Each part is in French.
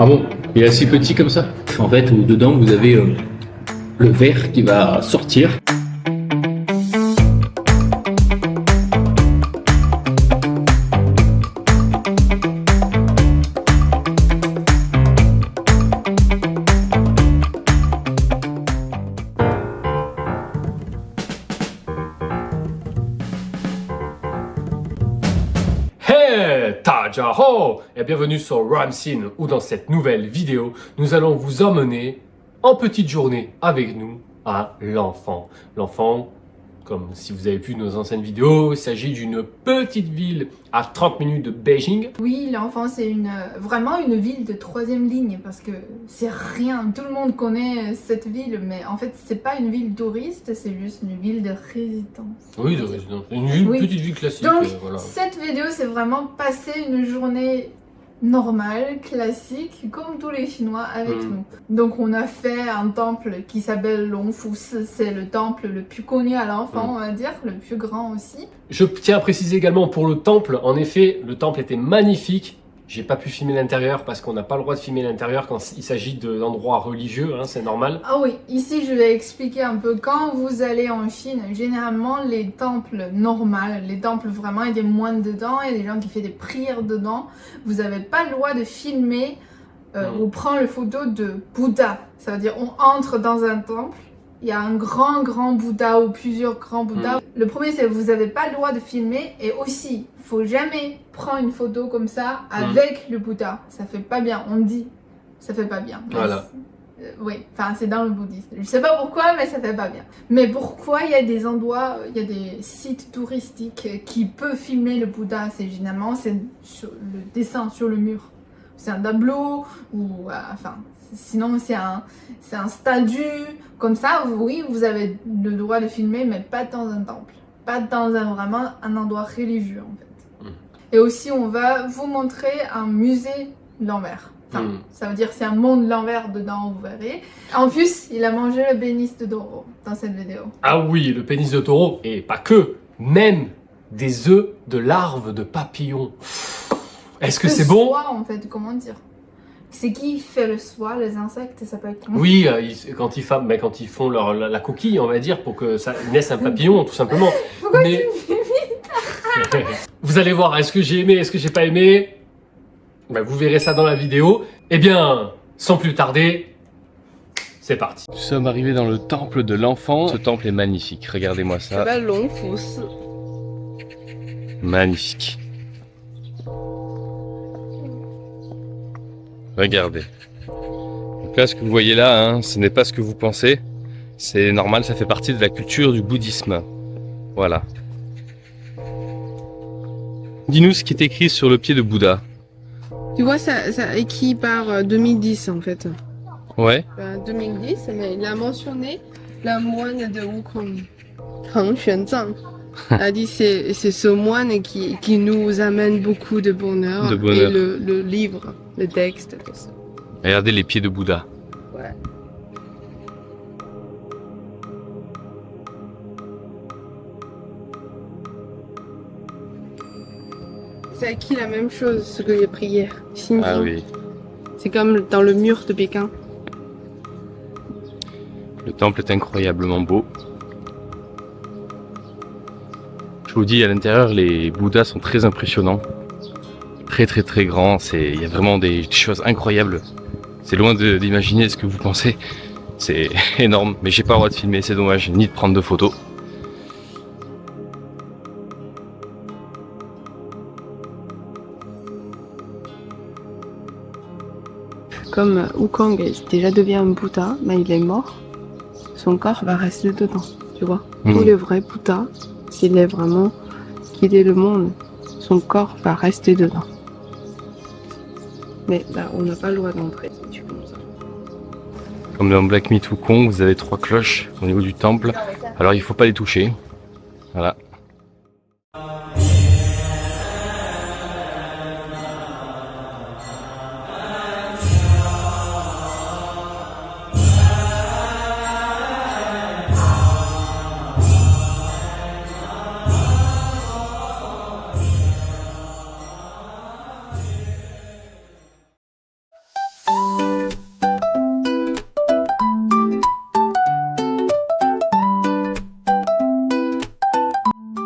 Ah bon? Il est assez petit comme ça? En fait, dedans, vous avez le verre qui va sortir. Hey, Tajaho et bienvenue sur Ramsin où dans cette nouvelle vidéo, nous allons vous emmener en petite journée avec nous à l'Enfant. L'Enfant, comme si vous avez vu nos anciennes vidéos, il s'agit d'une petite ville à 30 minutes de Beijing. Oui, l'Enfant, c'est vraiment une ville de troisième ligne parce que c'est rien. Tout le monde connaît cette ville, mais en fait, c'est pas une ville touriste, c'est juste une ville de résidence. Oui, de résidence. Une ville, petite ville classique. Donc, voilà. cette vidéo, c'est vraiment passer une journée normale, classique, comme tous les Chinois avec nous. Donc, on a fait un temple qui s'appelle Longfusi. C'est le temple le plus connu à l'Enfant, on va dire, le plus grand aussi. Je tiens à préciser également pour le temple, en effet, le temple était magnifique. J'ai pas pu filmer l'intérieur parce qu'on n'a pas le droit de filmer l'intérieur quand il s'agit d'endroits religieux, hein, c'est normal. Ah oui, ici je vais expliquer un peu. Quand vous allez en Chine, généralement les temples normaux, les temples vraiment, il y a des moines dedans, il y a des gens qui font des prières dedans. Vous n'avez pas le droit de filmer ou prendre le photo de Bouddha. Ça veut dire on entre dans un temple. Il y a un grand Bouddha ou plusieurs grands Bouddhas. Le premier, c'est que vous n'avez pas le droit de filmer. Et aussi, il ne faut jamais prendre une photo comme ça avec le Bouddha. Ça fait pas bien. On dit, ça fait pas bien. Voilà. Oui, enfin, c'est dans le bouddhisme. Je ne sais pas pourquoi, mais ça fait pas bien. Mais pourquoi il y a des endroits, il y a des sites touristiques qui peuvent filmer le Bouddha? C'est généralement sur le dessin sur le mur. C'est un tableau ou enfin sinon c'est un statue comme ça. Oui, vous avez le droit de filmer, mais pas dans un temple, pas dans vraiment un endroit religieux en fait. Et aussi on va vous montrer un musée l'envers. Enfin, ça veut dire c'est un monde l'envers dedans, vous verrez. En plus, il a mangé le pénis de taureau dans cette vidéo. Ah oui, le pénis de taureau et pas que, même des œufs de larves de papillons. Est-ce que c'est bon? Soie, en fait, comment dire? C'est qui fait le soie, les insectes, ça s'appelle comment? Oui, quand ils font la coquille, on va dire, pour que ça naisse un papillon, tout simplement. Pourquoi Mais tu me fais vite? vous allez voir, est-ce que j'ai aimé, est-ce que j'ai pas aimé? Ben, vous verrez ça dans la vidéo. Eh bien, sans plus tarder, c'est parti. Nous sommes arrivés dans le temple de l'Enfant. Ce temple est magnifique, regardez-moi ça. Ça s'appelle Longfusi. Magnifique. Regardez. Donc là, ce que vous voyez là, hein, ce n'est pas ce que vous pensez. C'est normal, ça fait partie de la culture du bouddhisme. Voilà. Dis-nous ce qui est écrit sur le pied de Bouddha. Tu vois, ça écrit par 2010 en fait. Ouais. 2010, mais il a mentionné la moine de Wukong, Tang Xuanzang. Il a dit c'est ce moine qui nous amène beaucoup de bonheur. Et le livre, le texte, tout ça. Regardez les pieds de Bouddha. Ouais. C'est écrit la même chose, ce que j'ai pris hier. Xinjiang. Ah oui. C'est comme dans le mur de Pékin. Le temple est incroyablement beau. Je vous dis, à l'intérieur, les Bouddhas sont très impressionnants. Très grands. Il y a vraiment des choses incroyables. C'est loin d'imaginer ce que vous pensez. C'est énorme. Mais j'ai pas le droit de filmer, c'est dommage, ni de prendre de photos. Comme Wukong déjà devient un Bouddha, mais il est mort, son corps va rester dedans, tu vois. Tous les vrais Bouddhas, s'il est vraiment quitté le monde, son corps va rester dedans. Mais là, on n'a pas le droit d'entrer. Comme dans Black Myth Wukong, vous avez 3 cloches au niveau du temple. Alors il faut pas les toucher. Voilà.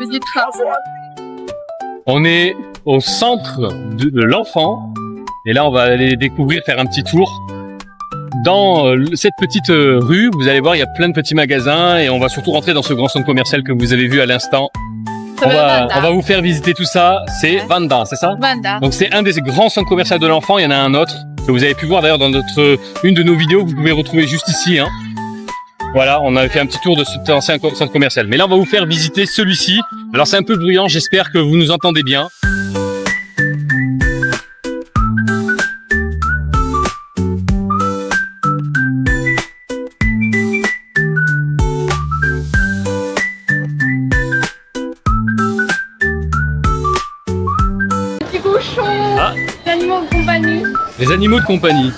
petite trace. On est au centre de l'enfant. Et là, on va aller découvrir, faire un petit tour. Dans cette petite rue, vous allez voir, il y a plein de petits magasins. Et on va surtout rentrer dans ce grand centre commercial que vous avez vu à l'instant. On va vous faire visiter tout ça. C'est Vanda, c'est ça? Vanda. Donc c'est un des grands centres commerciaux de l'enfant. Il y en a un autre que vous avez pu voir d'ailleurs dans une de nos vidéos que vous pouvez retrouver juste ici. Hein. Voilà, on avait fait un petit tour de cet ancien centre commercial. Mais là, on va vous faire visiter celui-ci. Alors c'est un peu bruyant, j'espère que vous nous entendez bien. Petit cochon, les animaux de compagnie. Les animaux de compagnie.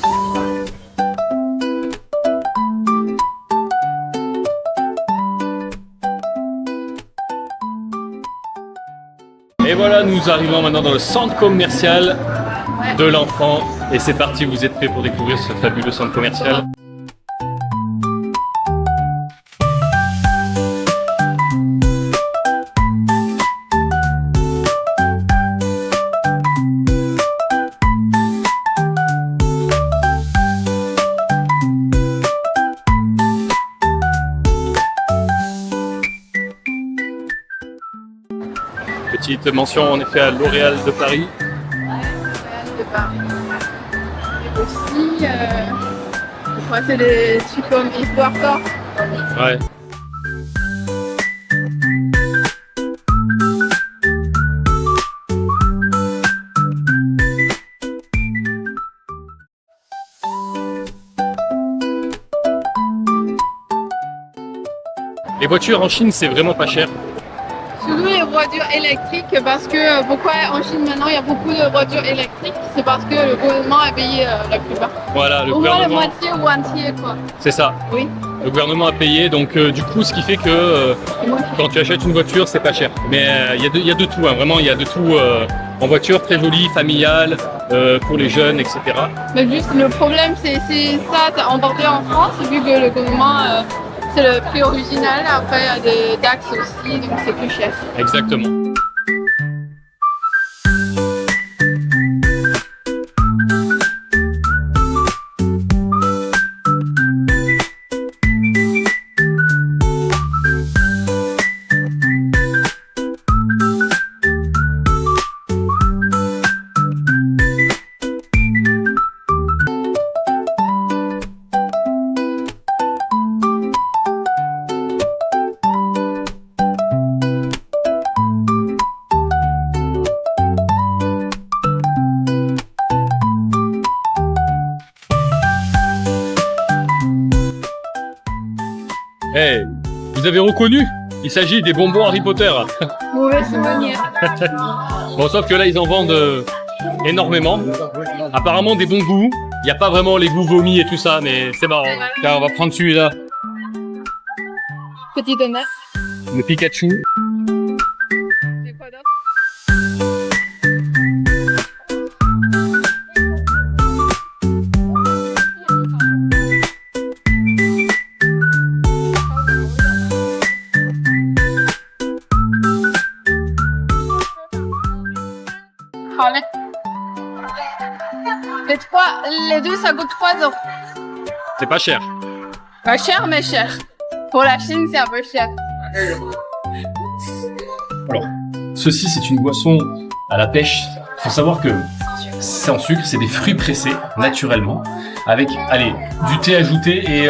Et voilà, nous arrivons maintenant dans le centre commercial de l'enfant. Et c'est parti, vous êtes prêts pour découvrir ce fabuleux centre commercial? Petite mention en effet à L'Oréal de Paris. Et aussi, je crois que c'est des trucs comme Histoire d'or. Ouais. Les voitures en Chine, c'est vraiment pas cher. Surtout les voitures électriques, parce que pourquoi en Chine maintenant il y a beaucoup de voitures électriques, c'est parce que le gouvernement a payé la plupart. Voilà, le Au moins la gouvernement. moitié ou entier quoi. C'est ça. Oui. Le gouvernement a payé, donc du coup, ce qui fait que quand tu achètes une voiture, c'est pas cher. Mais il y a de tout, hein, vraiment, il y a de tout en voiture, très jolie, familiale, pour les jeunes, etc. Mais juste le problème c'est ça, c'est emporté en France, vu que le gouvernement c'est le prix original, après il y a des taxes aussi, donc c'est plus cher. Exactement. Hey, vous avez reconnu? Il s'agit des bonbons Harry Potter. Mauvais souvenir. Bon, sauf que là, ils en vendent énormément. Apparemment, des bons goûts. Il n'y a pas vraiment les goûts vomis et tout ça, mais c'est marrant. Car on va prendre celui-là. Petit honneur. Le Pikachu. C'est quoi d'autre? Les deux, ça coûte 3 €. C'est pas cher. Pas cher, mais cher. Pour la Chine, c'est un peu cher. Alors, ceci, c'est une boisson à la pêche. Il faut savoir que sans sucre, c'est des fruits pressés naturellement, avec, allez, du thé ajouté et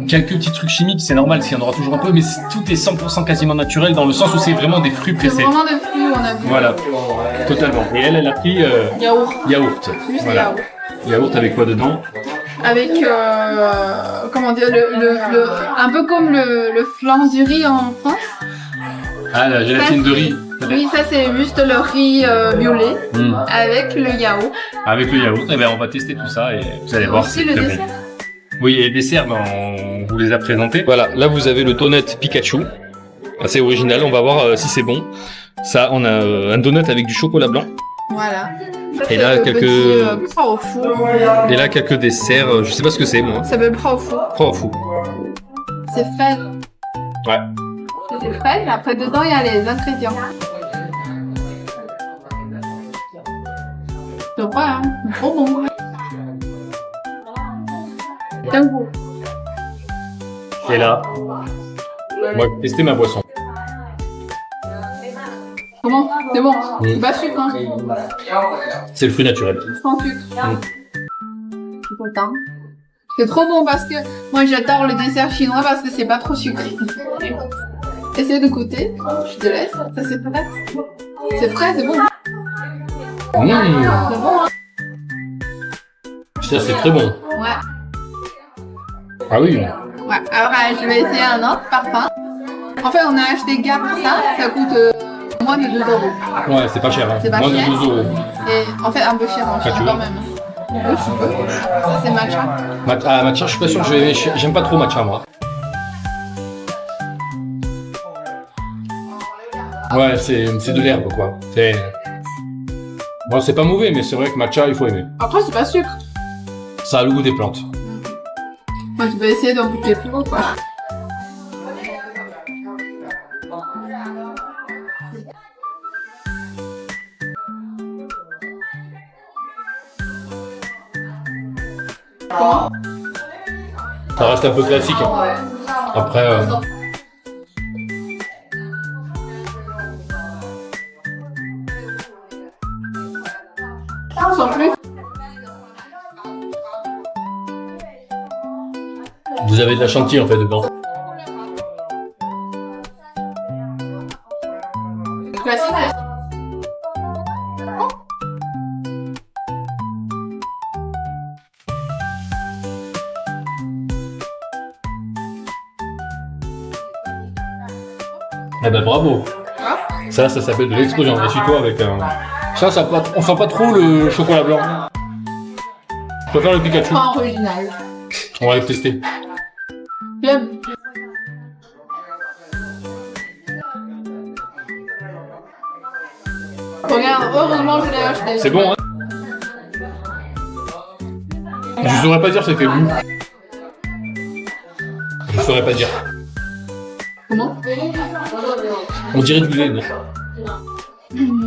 quelques petits trucs chimiques. C'est normal, parce qu'il y en aura toujours un peu, mais tout est 100% quasiment naturel dans le sens où c'est vraiment des fruits C'est pressés. vraiment des fruits, on a vu. Voilà, totalement. Et elle a pris Yaourt. yaourt. Juste Voilà. yaourt. Yaourt avec quoi dedans? Avec, comment dire, un peu comme le flan du riz en France. Ah, la gélatine de riz. Oui, ça c'est juste le riz violet avec le yaourt. Avec le yaourt, eh ben, on va tester tout ça et vous allez voir. Aussi c'est le très dessert. bon. Oui, et les desserts, ben, on vous les a présentés. Voilà, là vous avez le donut Pikachu. Assez original, on va voir si c'est bon. Ça, on a un donut avec du chocolat blanc. Voilà. Ça, Et c'est là, le quelques- petit pois au four. Et là, quelques desserts, je sais pas ce que c'est moi. Ça s'appelle pois au four. Pois au four. C'est fraise. Ouais. C'est frais, et après dedans il y a les ingrédients. C'est vrai, hein, trop bon. C'est bon. Et là, on va tester ma boisson. Comment? C'est bon, c'est pas sucre, hein. C'est le fruit naturel. Sans sucre. Je suis content. C'est trop bon parce que moi j'adore le dessert chinois parce que c'est pas trop sucré. Essaye de goûter, je te laisse. Ça c'est frais. C'est frais, c'est bon. C'est bon, hein. Ça c'est très bon. Ouais. Ah oui. Ouais, alors je vais essayer un autre parfum. En fait, on a acheté Gap, ça coûte moins de 2 €. Ouais, c'est pas cher. Hein. C'est pas moins cher. de 2 €. Et en fait, un peu cher en Chine tu quand veux même. Oui, tu peux. Ça, c'est matcha. Matcha, je suis pas sûr que je vais aimer. J'aime pas trop matcha, moi. Ouais, c'est de l'herbe, quoi. Bon, c'est pas mauvais, mais c'est vrai que matcha, il faut aimer. Après, c'est pas sucre. Ça a le goût des plantes. Moi, tu peux essayer d'en goûter plus haut, quoi. Comment? Ça reste un peu classique. Hein. Après, Sans plus. vous avez de la chantilly en fait dedans. Classique. Eh ben bravo. Ça s'appelle de l'explosion. Essuie-toi avec un. Ça on sent pas trop le chocolat blanc. Je préfère le Pikachu. Pas original. On va le tester. J'aime. Regarde, heureusement je l'ai acheté. C'est bon, hein? Je saurais pas dire c'était où. Je saurais pas dire. Comment? On dirait du lait, non?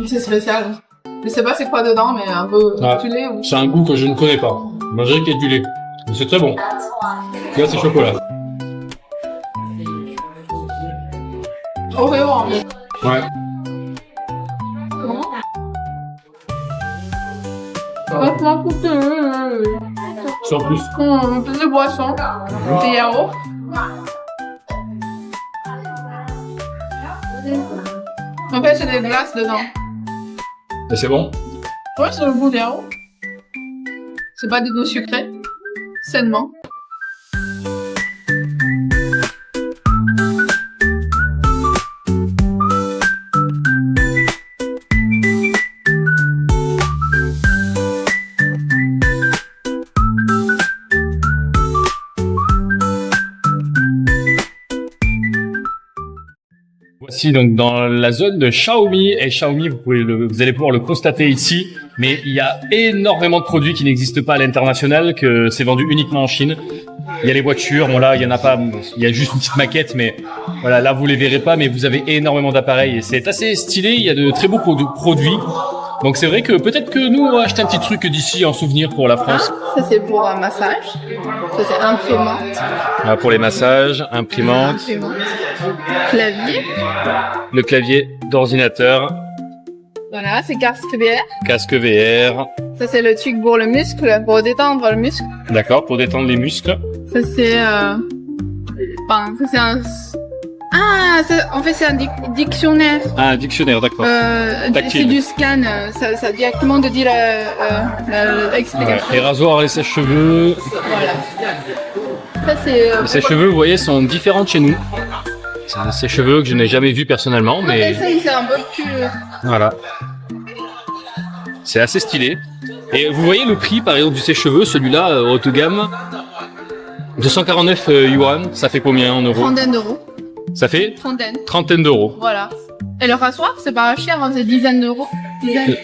C'est spécial. Je sais pas c'est quoi dedans, mais un peu du lait ou... C'est un goût que je ne connais pas. On dirait qu'il y a du lait. Mais c'est très bon. Là, c'est chocolat. Oreo en fait. Ouais. Comment? Vachement coûteux. Sans plus. Plus de boissons. Des yaourts. En fait, c'est des glaces dedans. Et c'est bon? Ouais, c'est le goût des yaourts. C'est pas du tout sucré. Sainement. Voici donc dans la zone de Xiaomi, et Xiaomi, vous allez pouvoir le constater ici, mais il y a énormément de produits qui n'existent pas à l'international, que c'est vendu uniquement en Chine. Il y a les voitures, bon là il y en a pas, il y a juste une petite maquette, mais voilà, là vous les verrez pas, mais vous avez énormément d'appareils et c'est assez stylé, il y a de très beaux produits. Donc c'est vrai que peut-être que nous on va acheter un petit truc d'ici en souvenir pour la France. Ça c'est pour un massage. Ça c'est imprimante. Voilà, pour les massages, imprimante. Clavier. Le clavier d'ordinateur. Voilà, c'est casque VR. Casque VR. Ça c'est le truc pour le muscle, pour détendre le muscle. D'accord, pour détendre les muscles. Ça c'est enfin, ça c'est un... Ah, en fait c'est un dictionnaire. Ah, un dictionnaire, d'accord. C'est du scan, ça directement de dire l'explication. Ouais. Les rasoirs, les sèche-cheveux. Voilà. Ça c'est... les sèche-cheveux, vous voyez, sont différents de chez nous. C'est un sèche-cheveux que je n'ai jamais vu personnellement, mais... ça c'est un peu plus... Voilà. C'est assez stylé. Et vous voyez le prix, par exemple, du sèche-cheveux, celui-là, haut de gamme, 249 yuan, ça fait combien en euros? Trentaine d'euros. Ça fait Trentaine. Trentaine d'euros. Voilà. Et le rasoir, c'est pas cher, hein, c'est dizaines d'euros.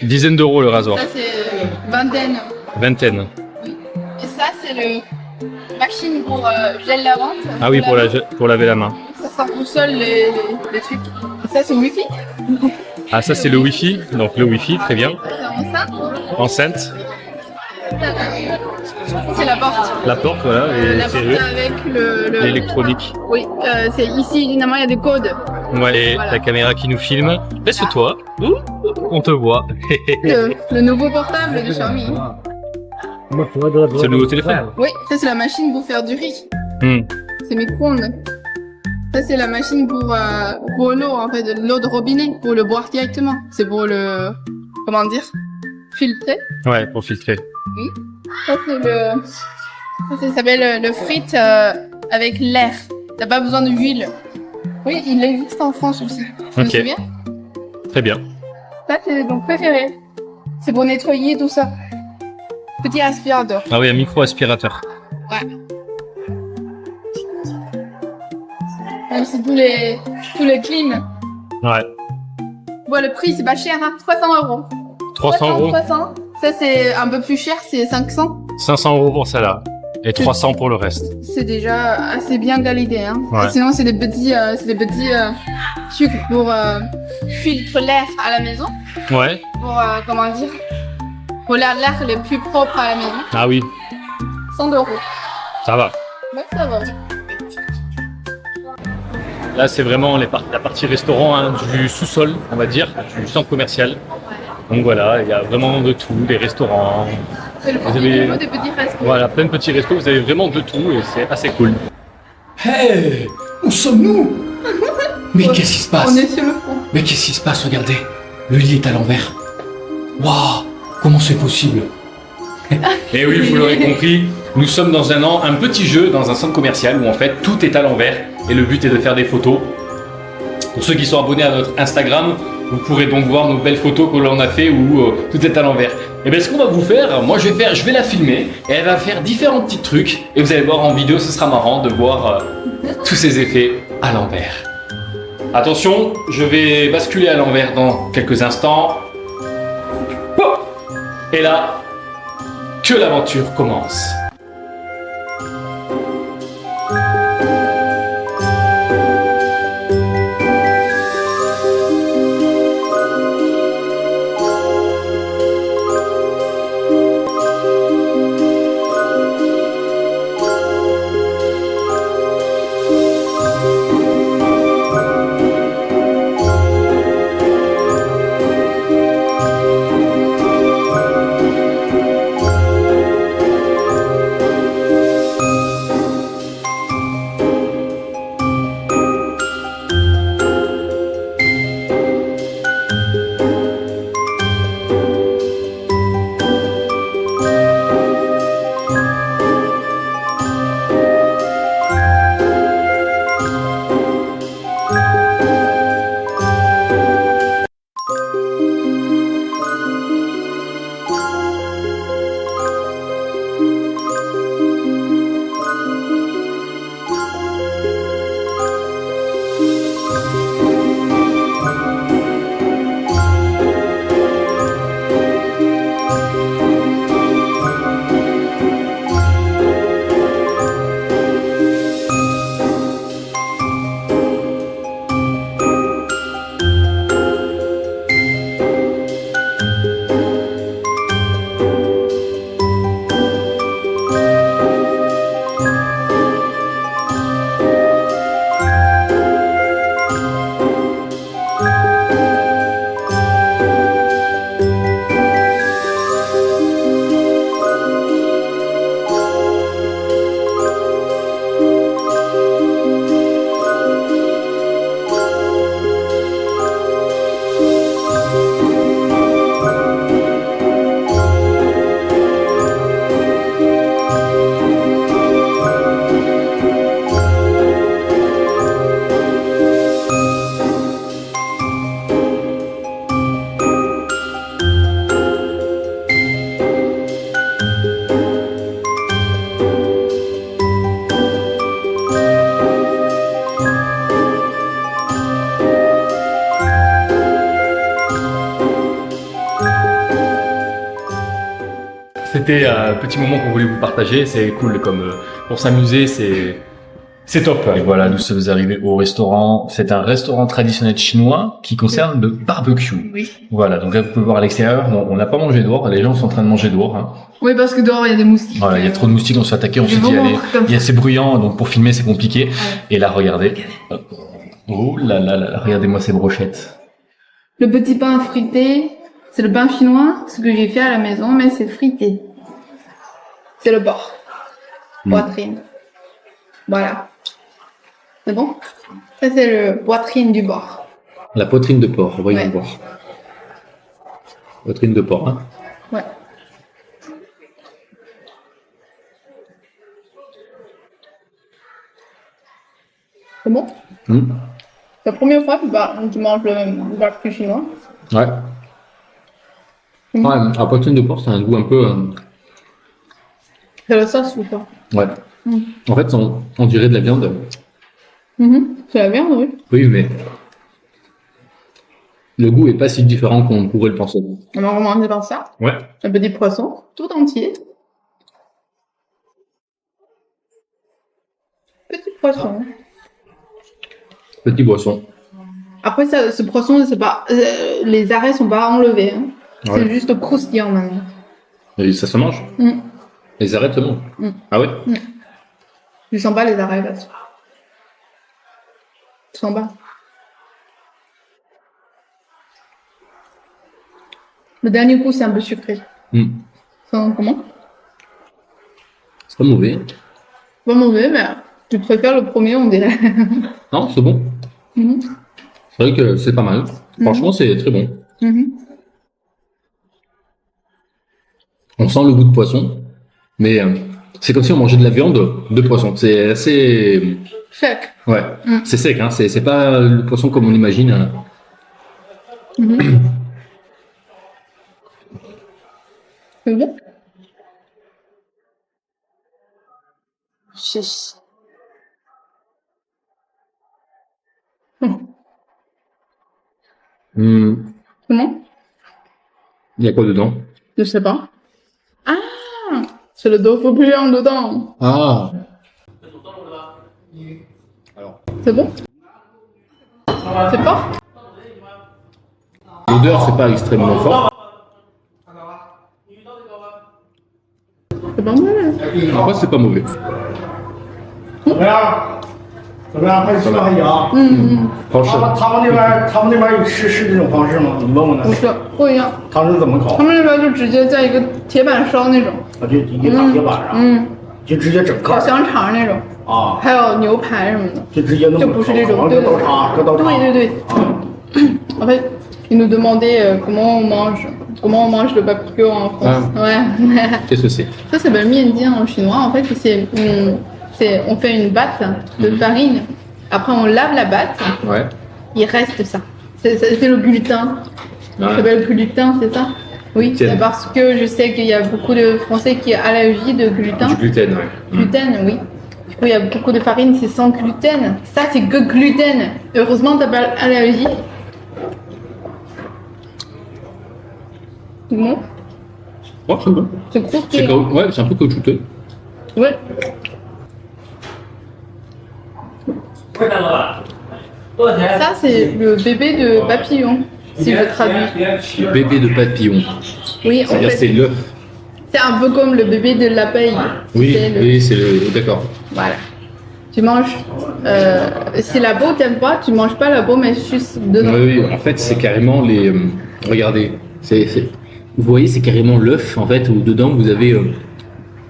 Dizaine d'euros le rasoir. Ça c'est vingtaine. Vingtaine. Et ça c'est le machine pour gel lavante. Ah oui, pour laver la main. Ça ça console les trucs. Ça, c'est Wi-Fi. Ah, ça c'est le Wi-Fi. Donc le Wi-Fi, très bien. C'est ça. Enceinte. C'est la porte. La porte, voilà. Et La porte avec l'électronique. Oui, c'est ici, évidemment, il y a des codes. Ouais, et la caméra qui nous filme. Laisse-toi. On te voit. Le nouveau portable de Xiaomi. C'est le nouveau téléphone. Oui, ça c'est la machine pour faire du riz. C'est micro-ondes. Ça c'est la machine pour l'eau, en fait, de l'eau de robinet, pour le boire directement. C'est pour le, comment dire, filtrer. Ouais, pour filtrer. Oui. Ça ça s'appelle le frite avec l'air. T'as pas besoin d'huile. Oui, il existe en France aussi. Tu me souviens? Très bien. Ça c'est mon préféré. C'est pour nettoyer tout ça. Petit aspirateur. Ah oui, un micro-aspirateur. Ouais. Même si tous les clean. Ouais. Bon, le prix c'est pas cher, hein. 300 euros. 300 euros. 300. Ça c'est un peu plus cher, c'est 500. 500 euros pour ça là. Et 300 pour le reste. C'est déjà assez bien galidé, hein. Ouais. Sinon c'est des petits trucs pour filtrer l'air à la maison. Ouais. Pour comment dire, pour l'air les plus propres à la maison. Ah oui, 100 euros. ça va. Ouais, ça va. Là, c'est vraiment la partie restaurant hein, du sous-sol, on va dire, du centre commercial. Donc voilà, il y a vraiment de tout, des restaurants. C'est le Vous petit avez- niveau des petits restos. Voilà, plein de petits restos, vous avez vraiment de tout et c'est assez cool. Hey, où sommes-nous? Mais qu'est-ce qui se passe? On est sur le fond. Mais qu'est-ce qui se passe? Regardez, le lit est à l'envers. Waouh, comment c'est possible? Et oui, vous l'aurez compris, nous sommes dans un petit jeu dans un centre commercial où en fait tout est à l'envers et le but est de faire des photos. Pour ceux qui sont abonnés à notre Instagram, vous pourrez donc voir nos belles photos que l'on a fait où tout est à l'envers. Et bien ce qu'on va vous faire, moi je vais la filmer et elle va faire différents petits trucs et vous allez voir en vidéo, ce sera marrant de voir tous ces effets à l'envers. Attention, je vais basculer à l'envers dans quelques instants. Hop! Et là, que l'aventure commence. C'était un petit moment qu'on voulait vous partager, c'est cool, comme pour s'amuser, c'est C'est top. Et voilà, nous sommes arrivés au restaurant. C'est un restaurant traditionnel chinois qui concerne le barbecue. Oui. Voilà, donc là vous pouvez voir à l'extérieur, on n'a pas mangé dehors, les gens sont en train de manger dehors. Hein. Oui, parce que dehors il y a des moustiques. Voilà, il y a trop de moustiques, on se fait attaquer, on s'est dit allez, il y a c'est bruyant, donc pour filmer c'est compliqué. Ouais. Et là regardez. Oh là là là, regardez-moi ces brochettes. Le petit pain frité, c'est le pain chinois, ce que j'ai fait à la maison, mais c'est frité. C'est le porc. Poitrine. Voilà. C'est bon? Ça, c'est le poitrine du porc. La poitrine de porc, voyons voir. Poitrine de porc, hein? Ouais. C'est bon? La première fois que tu manges le barbecue chinois. Ouais. Ouais, la poitrine de porc, c'est un goût un peu... C'est la sauce ou pas? Ouais. En fait, on dirait de la viande. C'est la viande, oui. Oui, mais le goût est pas si différent qu'on pourrait le penser. On va commencer par ça. Ouais. Un petit poisson, tout entier. Petit poisson. Petit poisson. Après, ça, ce poisson, c'est pas, les arrêts sont pas enlevés. Hein. Ouais. C'est juste croustillant maintenant. Et ça se mange? Les arêtes se mangent? Ah ouais? Je sens pas les arrêts là. Tu sens pas? Le dernier coup, c'est un peu sucré. Ça, comment? C'est pas mauvais. Pas mauvais, mais tu préfères le premier, on dirait. Non, c'est bon. C'est vrai que c'est pas mal. Franchement, c'est très bon. On sent le goût de poisson, mais c'est comme si on mangeait de la viande de poisson. C'est assez... Sec. Ouais, c'est sec, hein. C'est pas le poisson comme on imagine. Hein. C'est bon? Chiche. Comment? Il y a quoi dedans? Je sais pas. Ah! C'est le tofu bouillon dedans. Ah! C'est bon? C'est fort? L'odeur, c'est pas extrêmement fort. C'est pas mal. Après, c'est pas mauvais. 怎么样？怎么样？还吃的还行。好吃。他们那边有是这种方式吗？你问问他。不是，不一样。他们是怎么烤？他们那边就直接在一个铁板烧那种。啊，就一个大铁板上，就直接整块。烤香肠那种。啊。还有牛排什么的。就直接弄。就不是这种，对刀叉，搁刀叉。对对对。En fait, ils nous demandaient comment on mange le barbecue en France. Ouais. Qu'est-ce que c'est? Ça s'appelle miendian en chinois. En fait, on fait une batte de farine. Après, on lave la batte. Ouais. Il reste ça. C'est le gluten. Ça s'appelle gluten, c'est ça? Oui, c'est parce que je sais qu'il y a beaucoup de Français qui ont allergie de gluten. Du gluten, ouais. Gluten, oui. Du coup, il y a beaucoup de farine, c'est sans gluten. Ça, c'est que gluten. Heureusement, t'as pas allergie. C'est bon? Ouais, c'est bon. C'est croustillant. Ouais, c'est un peu caoutchouteux. Ouais. Ça, c'est le bébé de papillon, si je traduis. Le bébé de papillon. Oui, en C'est-à-dire fait, c'est l'œuf. c'est un peu comme le bébé de l'abeille. Oui, oui, c'est le... D'accord. Voilà. Tu manges... si la peau t'aime pas, tu manges pas la peau, mais juste dedans. Oui, en fait, c'est carrément les... regardez, vous voyez, c'est carrément l'œuf, en fait, où dedans, vous avez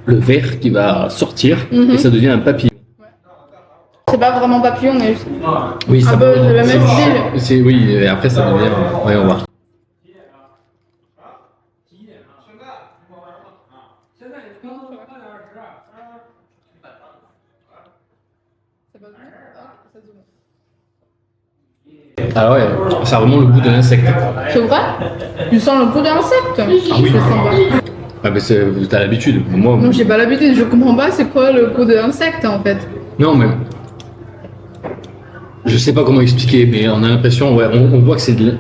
le verre qui va sortir, et ça devient un papillon. C'est pas vraiment papillon, mais juste... Oui, ça un peu de la même style. Oui, et après, ça devient... Ouais, on va. Ah ouais, ça a vraiment le goût d'un insecte. C'est vrai? Tu sens le goût d'insecte? Ah oui. Je sens pas. Ah mais t'as l'habitude. Moi, Non, j'ai pas l'habitude, je comprends pas c'est quoi le goût d'insecte en fait. Non mais... Je sais pas comment expliquer, mais on a l'impression, ouais, on voit que c'est de...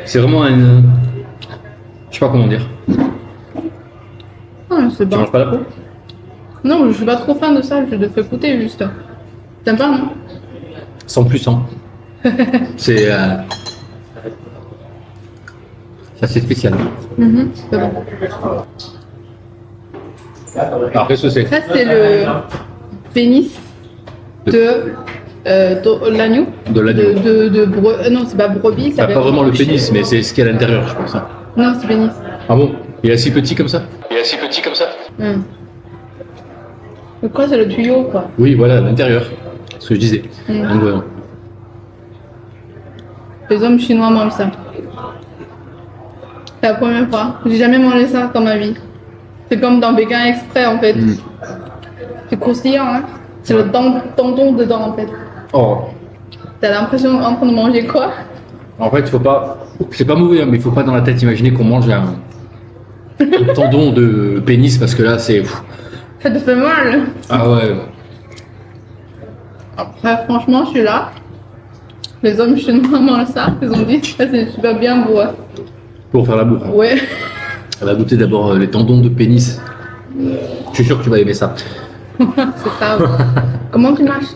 C'est vraiment un... Je sais pas comment dire. Ah, c'est Tu bon. manges pas la peau? Non, je suis pas trop fan de ça, je te fais goûter juste. T'aimes pas, non? Sans plus, hein. C'est assez spécial. C'est bon. Après, ce c'est Ça, c'est le pénis de l'agneau. de l'agneau. Non, c'est pas brebis. Pas vraiment le pénis, mais c'est ce qu'il y a à l'intérieur, je pense. Hein. Non, c'est pénis. Ah bon? Il est si petit comme ça? Il est si petit comme ça? Le quoi, c'est le tuyau, quoi. Oui, voilà, à l'intérieur. Ce que je disais. Donc, voilà. Les hommes chinois mangent ça. C'est la première fois. J'ai jamais mangé ça dans ma vie. C'est comme dans Pékin Express, en fait. C'est croustillant, hein. C'est le tendon dedans, en fait. Oh. T'as l'impression en train de manger quoi? En fait, il faut pas. C'est pas mauvais, hein, mais il faut pas dans la tête imaginer qu'on mange un tendon de pénis parce que là, c'est. Ça te fait mal. Ah ouais. Après, franchement, je suis là. Les hommes chinois mangent ça. Ils ont dit ça, c'est super bien pour. Pour faire la bouffe. Hein. Ouais. Elle va goûter d'abord les tendons de pénis. Je suis sûr que tu vas aimer ça. C'est ça. Ouais. Comment tu marches?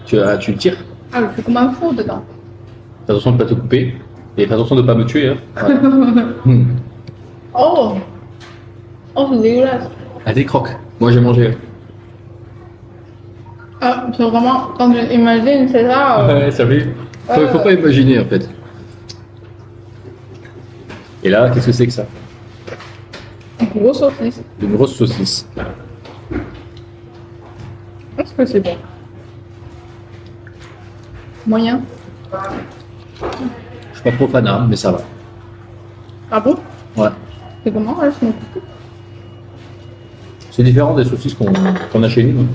Tu le tires. Ah, je suis comme un fou dedans. Fais attention de ne pas te couper. Et fais attention de ne pas me tuer. Hein. Oh! Oh, c'est dégueulasse. Ah, des croques. Moi, j'ai mangé. Ah, c'est vraiment. Quand tu imagines, c'est ça. Ouais, ça fait. Faut pas imaginer en fait. Et là, qu'est-ce que c'est que ça? Une grosse saucisse. Une grosse saucisse. Est-ce que c'est bon? Moyen. Je suis pas trop fan, hein, mais ça va. Ah bon? Ouais. C'est comment là, c'est mon couteau? C'est différent des saucisses qu'on a chez nous. Hein.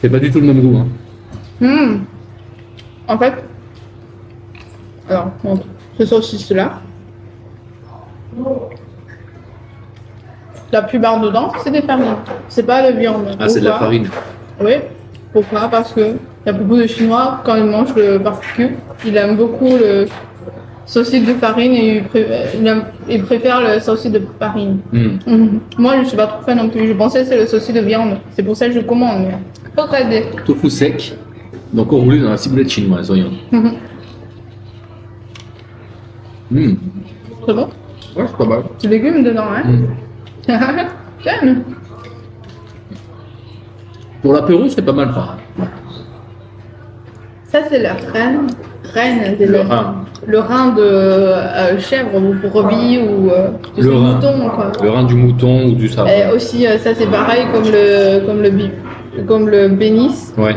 C'est pas du tout le même goût. Hein. En fait, alors, montre. Ce saucisse-là, la plupart dedans, c'est des farines. C'est pas de viande. Ah, c'est de la Pourquoi? farine. Oui. Pourquoi? Parce que il y a beaucoup de Chinois, quand ils mangent le barbecue, ils aiment beaucoup le saucisse de farine et ils préfèrent le saucisse de farine. Moi, je suis pas trop fan non plus. Je pensais que c'est le saucisse de viande. C'est pour ça que je commande. Mais faut regarder. Tofu sec, donc enroulé dans la ciboulette chinoise, voyons. C'est bon? Ouais, c'est pas mal. Du légumes dedans, hein? J'aime. Pour l'apéro, c'est pas mal. Pas. Ça, c'est la reine. C'est Le rein. Le rein de chèvre ou brebis ou Le rein. mouton, quoi. Le rein du mouton ou du sabre. Et aussi, ça, c'est pareil comme le bénis. Ouais.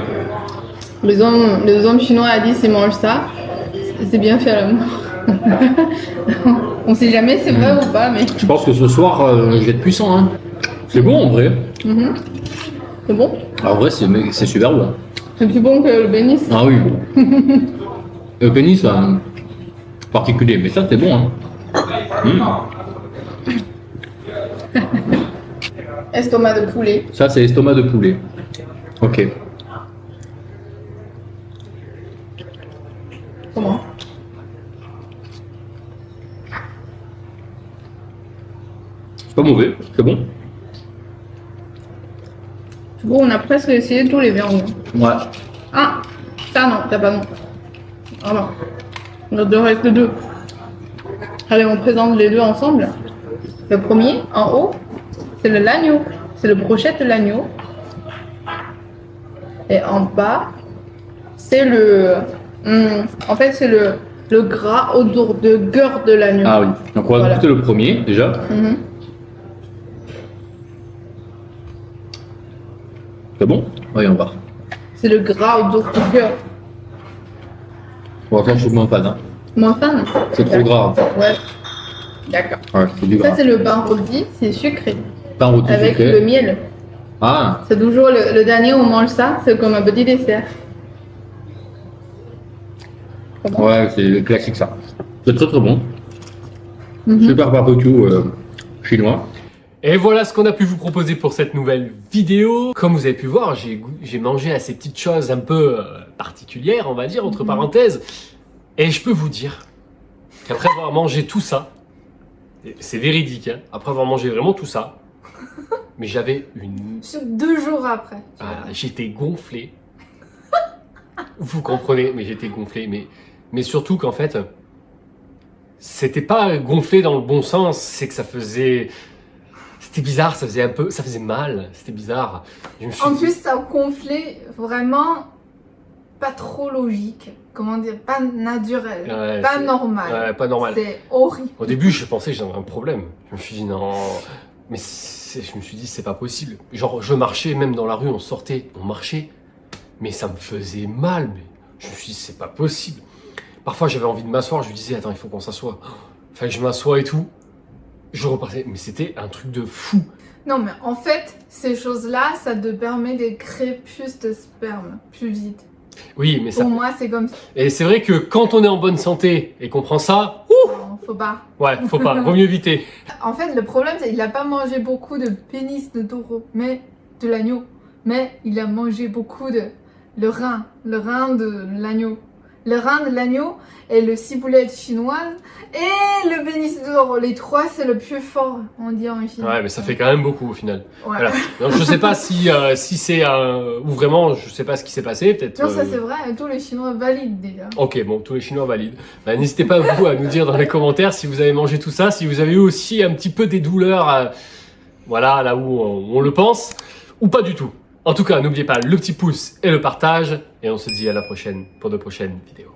Les hommes chinois a dit s'ils mangent ça, c'est bien fait à l'amour. On sait jamais c'est vrai ou pas, mais Je pense que ce soir, je vais être puissant. Hein. C'est bon en vrai. c'est bon. En vrai, c'est super bon. C'est plus bon que le bénis. Ah oui. Le pénis, c'est un particulier, mais ça, c'est bon. Hein. Estomac de poulet. Ça, c'est estomac de poulet. Ok. Comment? C'est pas mauvais, c'est bon. Bon, on a presque essayé tous les viandes. Ouais. Ah, ça non, t'as pas non. Ah non. Il en reste deux. Allez, on présente les deux ensemble. Le premier, en haut, c'est l'agneau. C'est le brochette de l'agneau. Et en bas, c'est le... en fait, c'est le gras autour de cœur de l'agneau. Ah oui. Donc on va Voilà. goûter le premier déjà. C'est bon? Oui, on va. C'est le gras autour du cœur. Bon, ça, je suis moins fan. Hein. Moins fan. C'est trop gras. Ouais. D'accord. Ouais, c'est du Ça, gras. c'est le pain rôti, c'est sucré. Pain rôti Avec sucré. le miel. Ah, C'est toujours le dernier, on mange ça, c'est comme un petit dessert. ouais, c'est classique ça. C'est très très bon. Super barbecue chinois. Et voilà ce qu'on a pu vous proposer pour cette nouvelle vidéo. Comme vous avez pu voir, j'ai mangé à ces petites choses un peu particulières, on va dire, entre parenthèses. Et je peux vous dire qu'après avoir mangé tout ça, et c'est véridique, hein, après avoir mangé vraiment tout ça, Mais j'avais une... Sur 2 jours après. j'étais gonflé. Vous comprenez, mais j'étais gonflé. Mais surtout qu'en fait, c'était pas gonflé dans le bon sens, c'est que ça faisait... C'était bizarre, ça faisait mal, c'était bizarre. En plus, ça gonflait vraiment pas trop logique. Comment dire, pas naturel, pas normal. Ouais, pas normal. C'est horrible. Au début, je pensais que j'avais un problème. Je me suis dit non, mais je me suis dit c'est pas possible. Genre, je marchais, même dans la rue, on sortait, on marchait, mais ça me faisait mal. Mais je me suis dit c'est pas possible. Parfois, j'avais envie de m'asseoir, je lui disais attends, il faut qu'on s'assoie. Enfin, je m'assois et tout. Je repartais, mais c'était un truc de fou. Non, mais en fait, ces choses-là, ça te permet de créer plus de sperme, plus vite. Oui, mais ça... Pour moi, c'est comme ça. Et c'est vrai que quand on est en bonne santé et qu'on prend ça, Non, faut pas. ouais, faut pas, vaut mieux éviter. En fait, le problème, c'est qu'il n'a pas mangé beaucoup de pénis de taureau, mais de l'agneau. Mais il a mangé beaucoup de le rein de l'agneau. Le rein de l'agneau et le ciboulette chinoise et le pénis de taureau. Les 3, c'est le plus fort, on dit en Chine. Ouais, mais ça fait quand même beaucoup au final. Ouais. Voilà. Donc, je sais pas si c'est ou vraiment, je sais pas ce qui s'est passé, peut-être. Non, ça c'est vrai, tous les Chinois valident déjà. Ok, bon, tous les Chinois valident. Bah, n'hésitez pas vous à nous dire dans les commentaires si vous avez mangé tout ça, si vous avez eu aussi un petit peu des douleurs, voilà, là où on le pense, ou pas du tout. En tout cas, n'oubliez pas le petit pouce et le partage, et on se dit à la prochaine pour de prochaines vidéos.